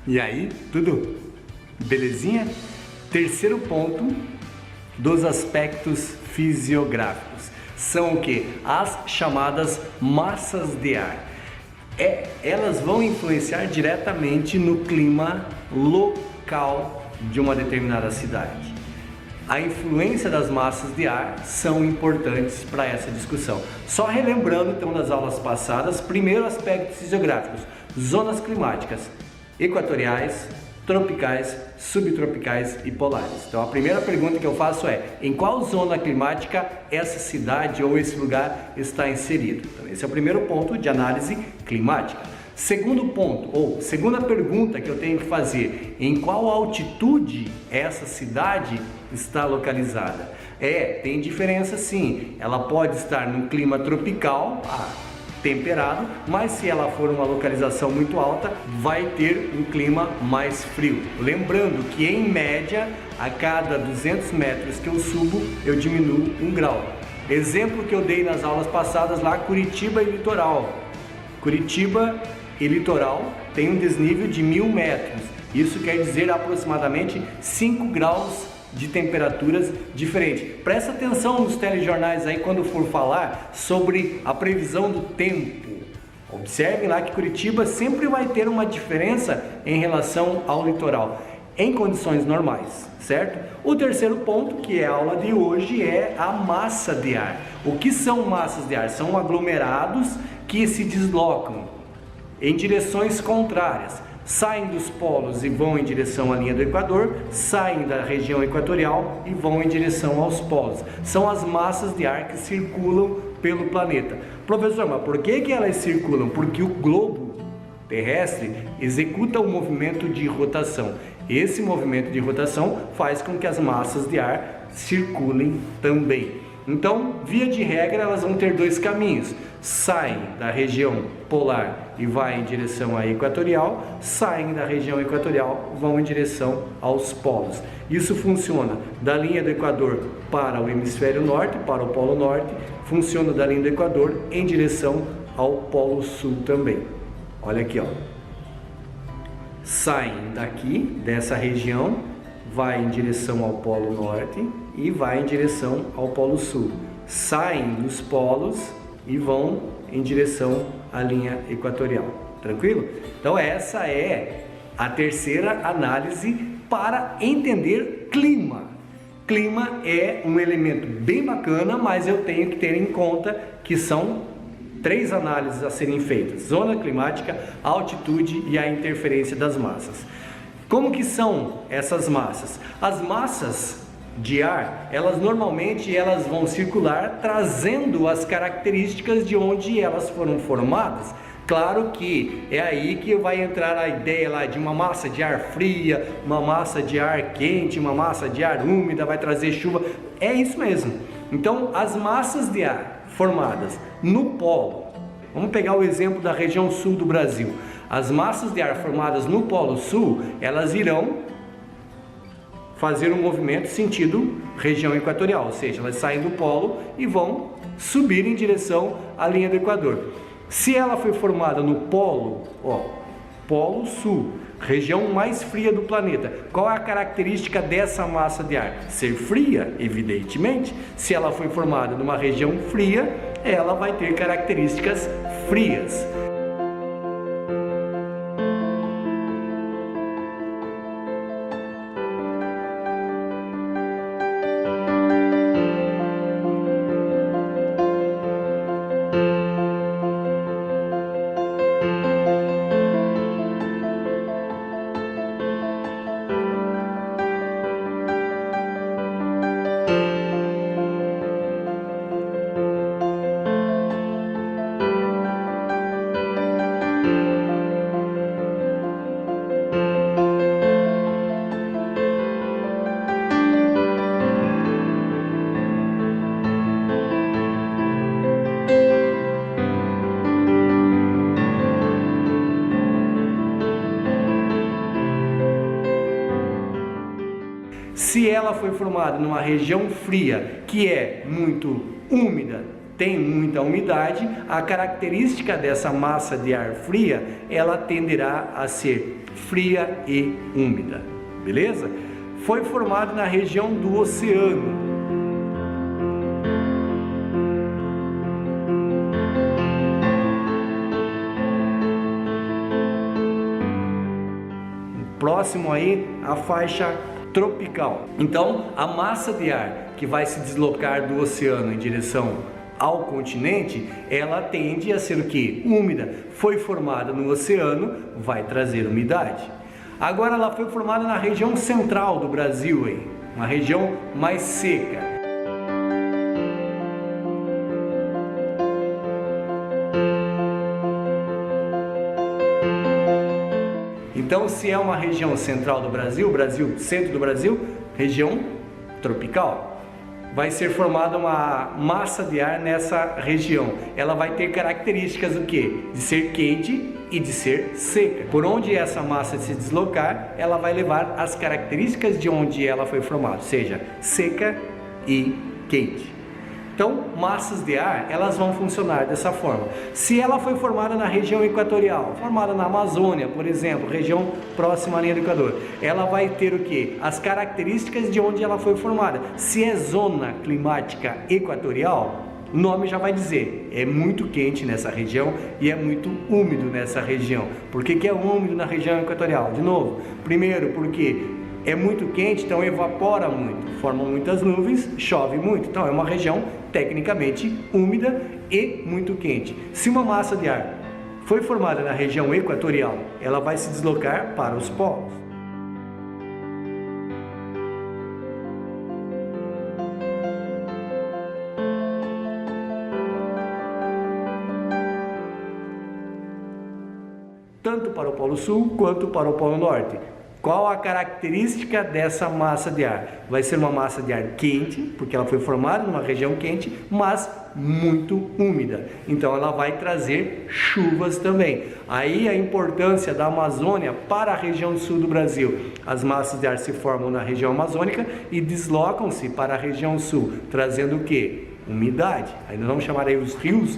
E aí, tudo belezinha? Terceiro ponto dos aspectos fisiográficos são o que? As chamadas massas de ar. Elas vão influenciar diretamente no clima local de uma determinada cidade. A influência das massas de ar são importantes para essa discussão. Só relembrando então das aulas passadas, primeiro aspectos fisiográficos, zonas climáticas, equatoriais, tropicais, subtropicais e polares. Então a primeira pergunta que eu faço é: em qual zona climática essa cidade ou esse lugar está inserido? Então esse é o primeiro ponto de análise climática. Segundo ponto, ou segunda pergunta que eu tenho que fazer: em qual altitude essa cidade está localizada? Tem diferença sim, ela pode estar num clima tropical, temperado, mas se ela for uma localização muito alta, vai ter um clima mais frio. Lembrando que em média, a cada 200 metros que eu subo, eu diminuo 1 grau. Exemplo que eu dei nas aulas passadas lá, Curitiba e litoral. Curitiba e litoral tem um desnível de 1000 metros. Isso quer dizer aproximadamente 5 graus de temperaturas diferentes. Presta atenção nos telejornais aí quando for falar sobre a previsão do tempo. Observem lá que Curitiba sempre vai ter uma diferença em relação ao litoral, em condições normais, certo? O terceiro ponto, que é a aula de hoje, é a massa de ar. O que são massas de ar? São aglomerados que se deslocam em direções contrárias. Saem dos polos e vão em direção à linha do Equador, saem da região equatorial e vão em direção aos polos. São as massas de ar que circulam pelo planeta. Professor, mas por que elas circulam? Porque o globo terrestre executa um movimento de rotação. Esse movimento de rotação faz com que as massas de ar circulem também. Então, via de regra, elas vão ter dois caminhos: saem da região polar e vão em direção à equatorial, saem da região equatorial, vão em direção aos polos. Isso funciona da linha do Equador para o hemisfério norte, para o polo norte, funciona da linha do Equador em direção ao polo sul também. Olha aqui, ó. Saem daqui, dessa região, vai em direção ao polo norte e vai em direção ao polo sul. Saem dos polos e vão em direção à linha equatorial. Tranquilo? Então essa é a terceira análise para entender clima. Clima é um elemento bem bacana, mas eu tenho que ter em conta que são 3 análises a serem feitas: zona climática, altitude e a interferência das massas. Como que são essas massas? As massas de ar, elas normalmente vão circular trazendo as características de onde elas foram formadas. Claro que é aí que vai entrar a ideia lá de uma massa de ar fria, uma massa de ar quente, uma massa de ar úmida, vai trazer chuva. É isso mesmo. Então, as massas de ar formadas no polo, vamos pegar o exemplo da região sul do Brasil. As massas de ar formadas no polo sul, elas irão fazer um movimento sentido região equatorial, ou seja, elas saem do polo e vão subir em direção à linha do Equador. Se ela foi formada no polo, polo sul, região mais fria do planeta, qual é a característica dessa massa de ar? Ser fria, evidentemente. Se ela foi formada numa região fria, ela vai ter características frias. Se ela foi formada numa região fria, que é muito úmida, tem muita umidade, a característica dessa massa de ar fria, ela tenderá a ser fria e úmida, beleza? Foi formado na região do oceano. Próximo aí a faixa tropical. Então, a massa de ar que vai se deslocar do oceano em direção ao continente, ela tende a ser o que? Úmida. Foi formada no oceano, vai trazer umidade. Agora ela foi formada na região central do Brasil, aí, uma região mais seca. Então, se é uma região central do Brasil, centro do Brasil, região tropical, vai ser formada uma massa de ar nessa região. Ela vai ter características do quê? De ser quente e de ser seca. Por onde essa massa se deslocar, ela vai levar as características de onde ela foi formada, seja seca e quente. Então, massas de ar, elas vão funcionar dessa forma. Se ela foi formada na região equatorial, formada na Amazônia, por exemplo, região próxima à linha do Equador, ela vai ter o quê? As características de onde ela foi formada. Se é zona climática equatorial, o nome já vai dizer, é muito quente nessa região e é muito úmido nessa região. Por que é úmido na região equatorial? De novo, primeiro porque é muito quente, então evapora muito, forma muitas nuvens, chove muito. Então é uma região tecnicamente úmida e muito quente. Se uma massa de ar foi formada na região equatorial, ela vai se deslocar para os polos. Tanto para o Polo Sul quanto para o Polo Norte. Qual a característica dessa massa de ar? Vai ser uma massa de ar quente, porque ela foi formada numa região quente, mas muito úmida. Então ela vai trazer chuvas também. Aí a importância da Amazônia para a região sul do Brasil. As massas de ar se formam na região amazônica e deslocam-se para a região sul, trazendo o quê? Umidade. Ainda vamos chamar aí os rios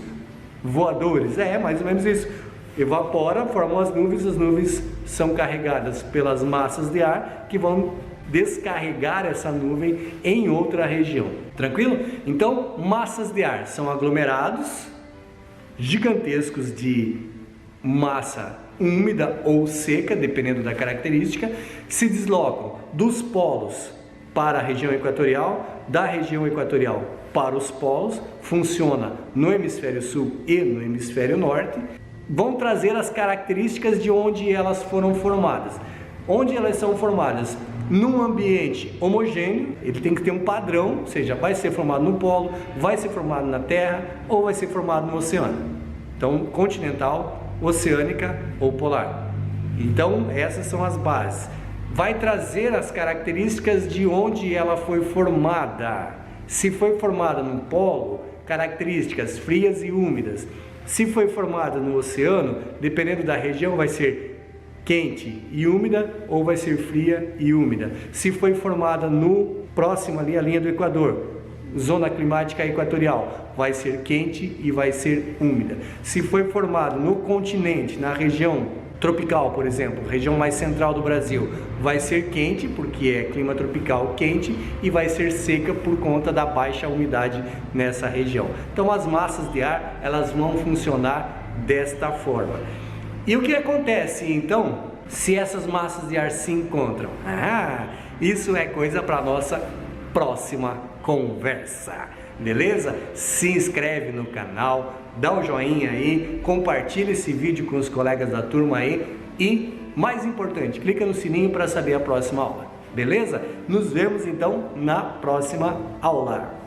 voadores. É mais ou menos isso. Evapora, formam as nuvens são carregadas pelas massas de ar que vão descarregar essa nuvem em outra região. Tranquilo? Então, massas de ar são aglomerados gigantescos de massa úmida ou seca, dependendo da característica, que se deslocam dos polos para a região equatorial, da região equatorial para os polos, funciona no hemisfério sul e no hemisfério norte. Vão trazer as características de onde elas foram formadas. Onde elas são formadas? Num ambiente homogêneo, ele tem que ter um padrão, ou seja, vai ser formado no polo, vai ser formado na terra ou vai ser formado no oceano. Então, continental, oceânica ou polar. Então, essas são as bases. Vai trazer as características de onde ela foi formada. Se foi formada no polo, características frias e úmidas. Se foi formada no oceano, dependendo da região, vai ser quente e úmida ou vai ser fria e úmida. Se foi formada no próximo ali à linha do Equador, zona climática equatorial, vai ser quente e vai ser úmida. Se foi formada no continente, na região tropical, por exemplo, região mais central do Brasil, vai ser quente porque é clima tropical quente e vai ser seca por conta da baixa umidade nessa região. Então as massas de ar, elas vão funcionar desta forma. E o que acontece então se essas massas de ar se encontram? Isso é coisa para nossa próxima conversa. Beleza? Se inscreve no canal, dá um joinha aí, compartilha esse vídeo com os colegas da turma aí e, mais importante, clica no sininho para saber a próxima aula. Beleza? Nos vemos então na próxima aula.